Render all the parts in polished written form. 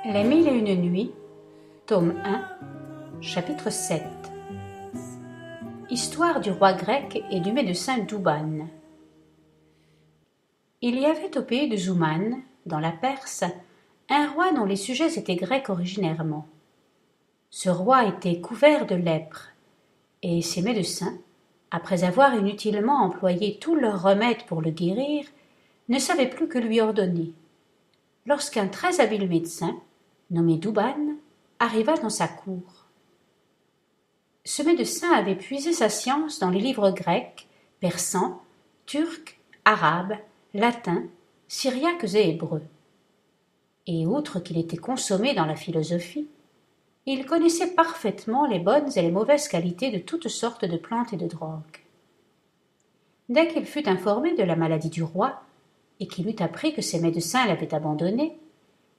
Les mille et une nuits, tome 1, chapitre 7. Histoire du roi grec et du médecin Douban. Il y avait au pays de Zouman, dans la Perse, un roi dont les sujets étaient grecs originairement. Ce roi était couvert de lèpre, et ses médecins, après avoir inutilement employé tous leurs remèdes pour le guérir, ne savaient plus que lui ordonner. Lorsqu'un très habile médecin, nommé Douban, arriva dans sa cour. Ce médecin avait puisé sa science dans les livres grecs, persans, turcs, arabes, latins, syriaques et hébreux. Et outre qu'il était consommé dans la philosophie, il connaissait parfaitement les bonnes et les mauvaises qualités de toutes sortes de plantes et de drogues. Dès qu'il fut informé de la maladie du roi, et qu'il eut appris que ses médecins l'avaient abandonné,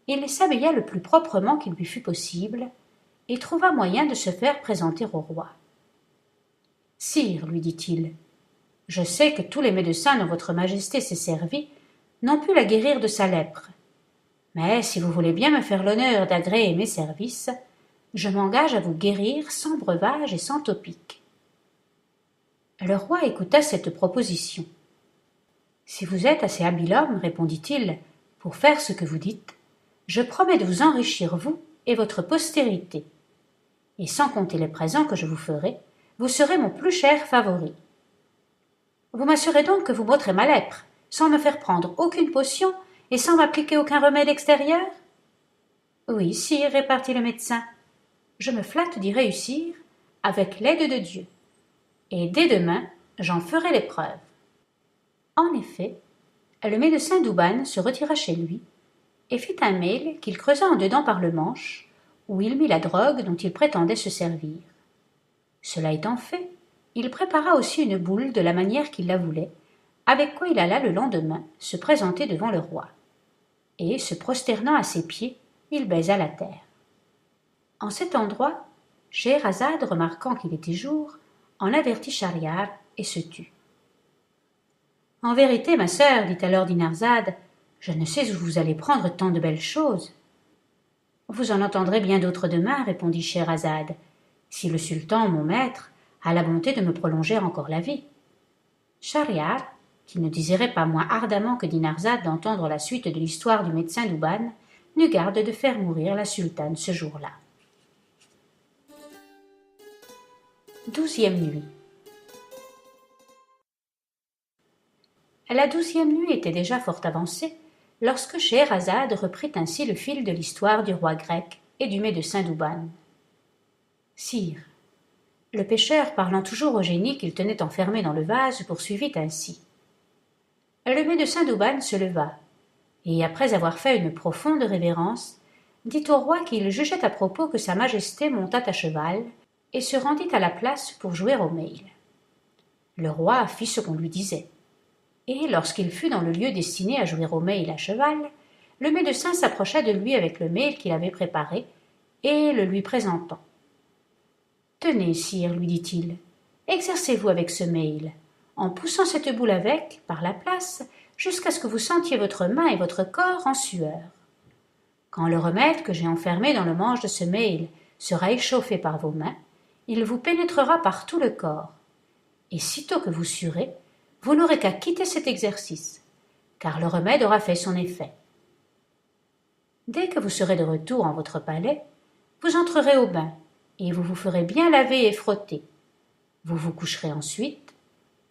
il s'habilla le plus proprement qu'il lui fut possible, et trouva moyen de se faire présenter au roi. « Sire, lui dit-il, je sais que tous les médecins dont votre majesté s'est servie n'ont pu la guérir de sa lèpre. Mais si vous voulez bien me faire l'honneur d'agréer mes services, je m'engage à vous guérir sans breuvage et sans topique. » Le roi écouta cette proposition. « Si vous êtes assez habile homme, répondit-il, pour faire ce que vous dites, je promets de vous enrichir, vous et votre postérité. Et sans compter les présents que je vous ferai, vous serez mon plus cher favori. Vous m'assurez donc que vous m'ôterez ma lèpre, sans me faire prendre aucune potion et sans m'appliquer aucun remède extérieur ? Oui, sire, répartit le médecin. Je me flatte d'y réussir, avec l'aide de Dieu. Et dès demain, j'en ferai l'épreuve. En effet, le médecin Douban se retira chez lui et fit un mail qu'il creusa en dedans par le manche, où il mit la drogue dont il prétendait se servir. Cela étant fait, il prépara aussi une boule de la manière qu'il la voulait, avec quoi il alla le lendemain se présenter devant le roi. Et, se prosternant à ses pieds, il baisa la terre. En cet endroit, Scheherazade, remarquant qu'il était jour, en avertit Schahriar et se tut. « En vérité, ma sœur, dit alors Dinarzade, je ne sais où vous allez prendre tant de belles choses. »« Vous en entendrez bien d'autres demain, répondit Scheherazade, si le sultan, mon maître, a la bonté de me prolonger encore la vie. » Schahriar, qui ne désirait pas moins ardemment que Dinarzade d'entendre la suite de l'histoire du médecin Douban, n'eut garde de faire mourir la sultane ce jour-là. 12e nuit. La 12e nuit était déjà fort avancée lorsque Scheherazade reprit ainsi le fil de l'histoire du roi grec et du médecin Douban. « Sire, le pêcheur, parlant toujours au génie qu'il tenait enfermé dans le vase, poursuivit ainsi. Le médecin Douban se leva, et après avoir fait une profonde révérence, dit au roi qu'il jugeait à propos que sa majesté montât à cheval et se rendit à la place pour jouer au mail. Le roi fit ce qu'on lui disait. Et lorsqu'il fut dans le lieu destiné à jouer au mail à cheval, le médecin s'approcha de lui avec le mail qu'il avait préparé et le lui présentant. « Tenez, sire, lui dit-il, exercez-vous avec ce mail, en poussant cette boule avec, par la place, jusqu'à ce que vous sentiez votre main et votre corps en sueur. Quand le remède que j'ai enfermé dans le manche de ce mail sera échauffé par vos mains, il vous pénétrera par tout le corps. Et sitôt que vous suerez, vous n'aurez qu'à quitter cet exercice, car le remède aura fait son effet. Dès que vous serez de retour en votre palais, vous entrerez au bain, et vous vous ferez bien laver et frotter. Vous vous coucherez ensuite,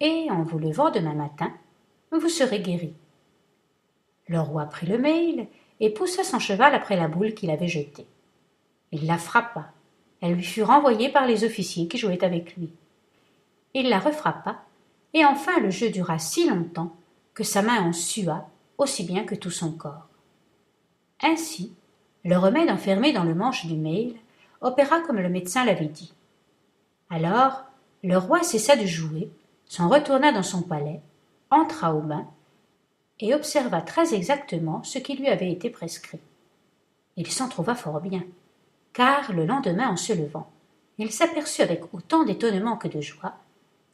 et en vous levant demain matin, vous serez guéri. » Le roi prit le mail et poussa son cheval après la boule qu'il avait jetée. Il la frappa. Elle lui fut renvoyée par les officiers qui jouaient avec lui. Il la refrappa, et enfin le jeu dura si longtemps que sa main en sua aussi bien que tout son corps. Ainsi, le remède enfermé dans le manche du mail opéra comme le médecin l'avait dit. Alors, le roi cessa de jouer, s'en retourna dans son palais, entra au bain et observa très exactement ce qui lui avait été prescrit. Il s'en trouva fort bien, car le lendemain en se levant, il s'aperçut avec autant d'étonnement que de joie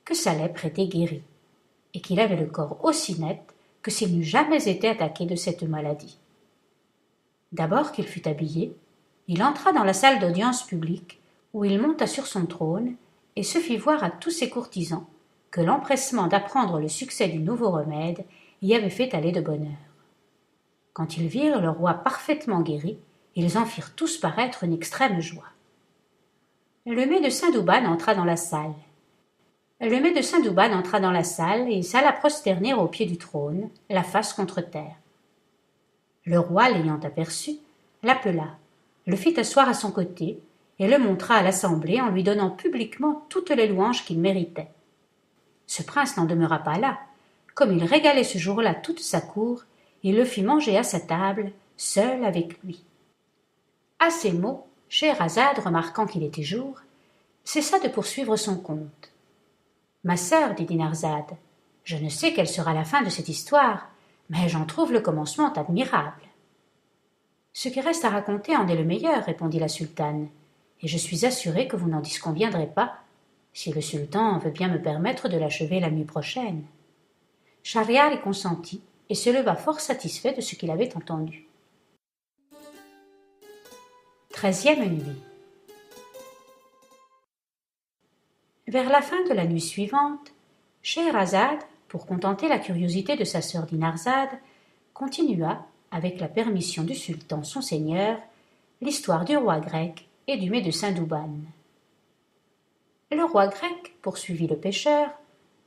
que sa lèpre était guérie, et qu'il avait le corps aussi net que s'il n'eût jamais été attaqué de cette maladie. D'abord qu'il fut habillé, il entra dans la salle d'audience publique, où il monta sur son trône et se fit voir à tous ses courtisans que l'empressement d'apprendre le succès du nouveau remède y avait fait aller de bonne heure. Quand ils virent le roi parfaitement guéri, ils en firent tous paraître une extrême joie. Le médecin Douban entra dans la salle. Et s'alla prosterner au pied du trône, la face contre terre. Le roi, l'ayant aperçu, l'appela, le fit asseoir à son côté et le montra à l'assemblée en lui donnant publiquement toutes les louanges qu'il méritait. Ce prince n'en demeura pas là. Comme il régalait ce jour-là toute sa cour, il le fit manger à sa table, seul avec lui. À ces mots, Scheherazade, remarquant qu'il était jour, cessa de poursuivre son conte. « Ma sœur, dit Dinarzade, je ne sais quelle sera la fin de cette histoire, mais j'en trouve le commencement admirable. »« Ce qui reste à raconter en est le meilleur, répondit la sultane, et je suis assurée que vous n'en disconviendrez pas, si le sultan veut bien me permettre de l'achever la nuit prochaine. » Schahriar y consentit et se leva fort satisfait de ce qu'il avait entendu. 13e nuit. Vers la fin de la nuit suivante, Scheherazade, pour contenter la curiosité de sa sœur Dinarzade, continua, avec la permission du sultan son seigneur, l'histoire du roi grec et du médecin Douban. Le roi grec, poursuivit le pêcheur,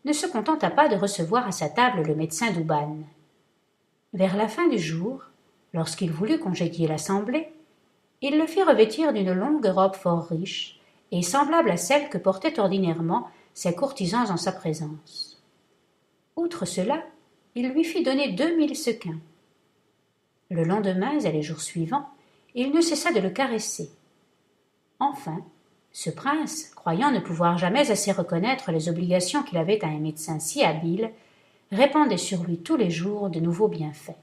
ne se contenta pas de recevoir à sa table le médecin Douban. Vers la fin du jour, lorsqu'il voulut congédier l'assemblée, il le fit revêtir d'une longue robe fort riche et semblable à celle que portaient ordinairement ses courtisans en sa présence. Outre cela, il lui fit donner 2000 sequins. Le lendemain et les jours suivants, il ne cessa de le caresser. Enfin, ce prince, croyant ne pouvoir jamais assez reconnaître les obligations qu'il avait à un médecin si habile, répandait sur lui tous les jours de nouveaux bienfaits.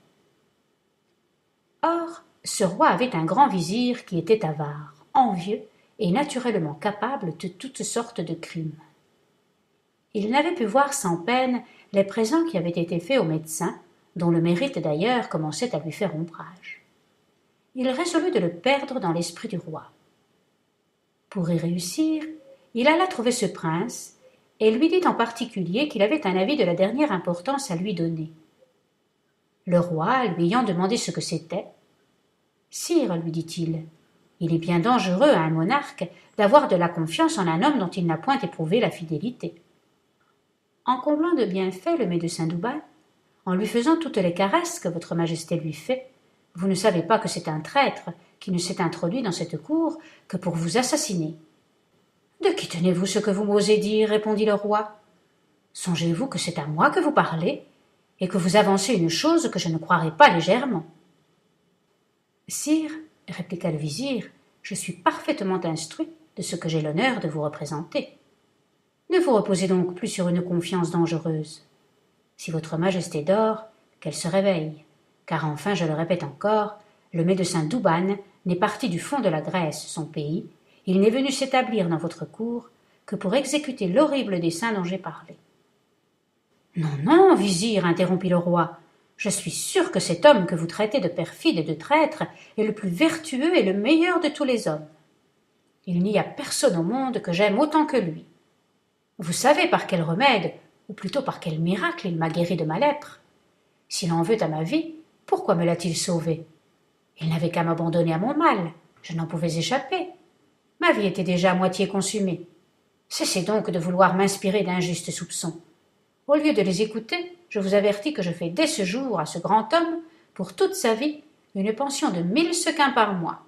Or, ce roi avait un grand vizir qui était avare, envieux et naturellement capable de toutes sortes de crimes. Il n'avait pu voir sans peine les présents qui avaient été faits au médecin, dont le mérite d'ailleurs commençait à lui faire ombrage. Il résolut de le perdre dans l'esprit du roi. Pour y réussir, il alla trouver ce prince et lui dit en particulier qu'il avait un avis de la dernière importance à lui donner. Le roi, lui ayant demandé ce que c'était, « Sire, lui dit-il, il est bien dangereux à un monarque d'avoir de la confiance en un homme dont il n'a point éprouvé la fidélité. En comblant de bienfaits le médecin Douban, en lui faisant toutes les caresses que votre majesté lui fait, vous ne savez pas que c'est un traître qui ne s'est introduit dans cette cour que pour vous assassiner. » « De qui tenez-vous ce que vous m'osez dire ?» répondit le roi. « Songez-vous que c'est à moi que vous parlez et que vous avancez une chose que je ne croirais pas légèrement. » « Sire, répliqua le vizir, je suis parfaitement instruit de ce que j'ai l'honneur de vous représenter. Ne vous reposez donc plus sur une confiance dangereuse. Si votre majesté dort, qu'elle se réveille, car enfin, je le répète encore, le médecin Douban n'est parti du fond de la Grèce, son pays. Il n'est venu s'établir dans votre cour que pour exécuter l'horrible dessein dont j'ai parlé. « Non, non, vizir, interrompit le roi, je suis sûr que cet homme que vous traitez de perfide et de traître est le plus vertueux et le meilleur de tous les hommes. Il n'y a personne au monde que j'aime autant que lui. Vous savez par quel remède, ou plutôt par quel miracle il m'a guéri de ma lèpre. S'il en veut à ma vie, pourquoi me l'a-t-il sauvée? Il n'avait qu'à m'abandonner à mon mal, je n'en pouvais échapper. Ma vie était déjà à moitié consumée. Cessez donc de vouloir m'inspirer d'injustes soupçons. Au lieu de les écouter, je vous avertis que je fais dès ce jour à ce grand homme, pour toute sa vie, une pension de 1000 sequins par mois.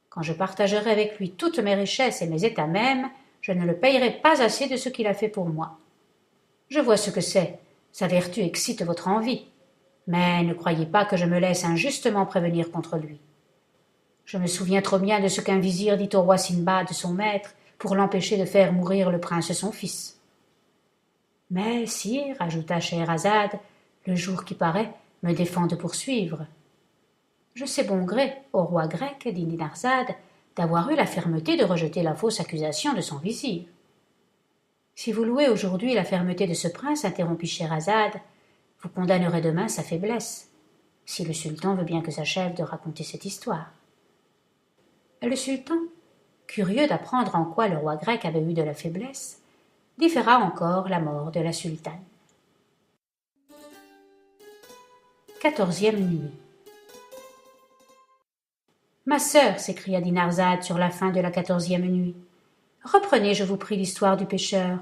Quand je partagerai avec lui toutes mes richesses et mes états mêmes, je ne le payerai pas assez de ce qu'il a fait pour moi. Je vois ce que c'est, sa vertu excite votre envie, mais ne croyez pas que je me laisse injustement prévenir contre lui. Je me souviens trop bien de ce qu'un vizir dit au roi Sindbad, son maître, pour l'empêcher de faire mourir le prince son fils. Mais, sire, ajouta Scheherazade, le jour qui paraît me défend de poursuivre. Je sais bon gré au roi grec, dit Dinarzade, d'avoir eu la fermeté de rejeter la fausse accusation de son vizir. Si vous louez aujourd'hui la fermeté de ce prince, interrompit Scheherazade, Vous condamnerez demain sa faiblesse, si le sultan veut bien que j'achève de raconter cette histoire. » Le sultan, curieux d'apprendre en quoi le roi grec avait eu de la faiblesse, différa encore la mort de la sultane. 14e nuit. « Ma sœur, s'écria Dinarzade sur la fin de la 14e nuit, reprenez, je vous prie, l'histoire du pêcheur.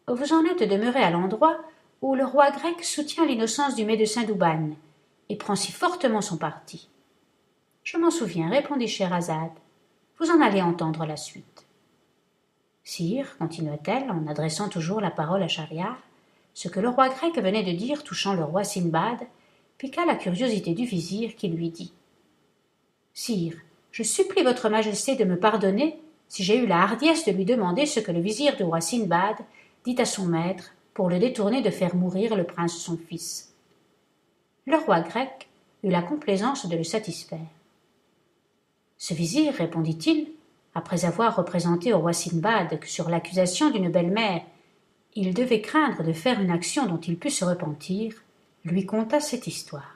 Vous en êtes demeuré à l'endroit où le roi grec soutient l'innocence du médecin Douban et prend si fortement son parti. Je m'en souviens, répondit Scheherazade. Vous en allez entendre la suite. Sire, continua-t-elle en adressant toujours la parole à Schahriar, ce que le roi grec venait de dire touchant le roi Sindbad piqua la curiosité du vizir qui lui dit « Sire, je supplie votre majesté de me pardonner si j'ai eu la hardiesse de lui demander ce que le vizir du roi Sindbad dit à son maître pour le détourner de faire mourir le prince son fils. » Le roi grec eut la complaisance de le satisfaire. « Ce vizir, répondit-il, après avoir représenté au roi Sindbad que sur l'accusation d'une belle-mère, il devait craindre de faire une action dont il pût se repentir, lui conta cette histoire.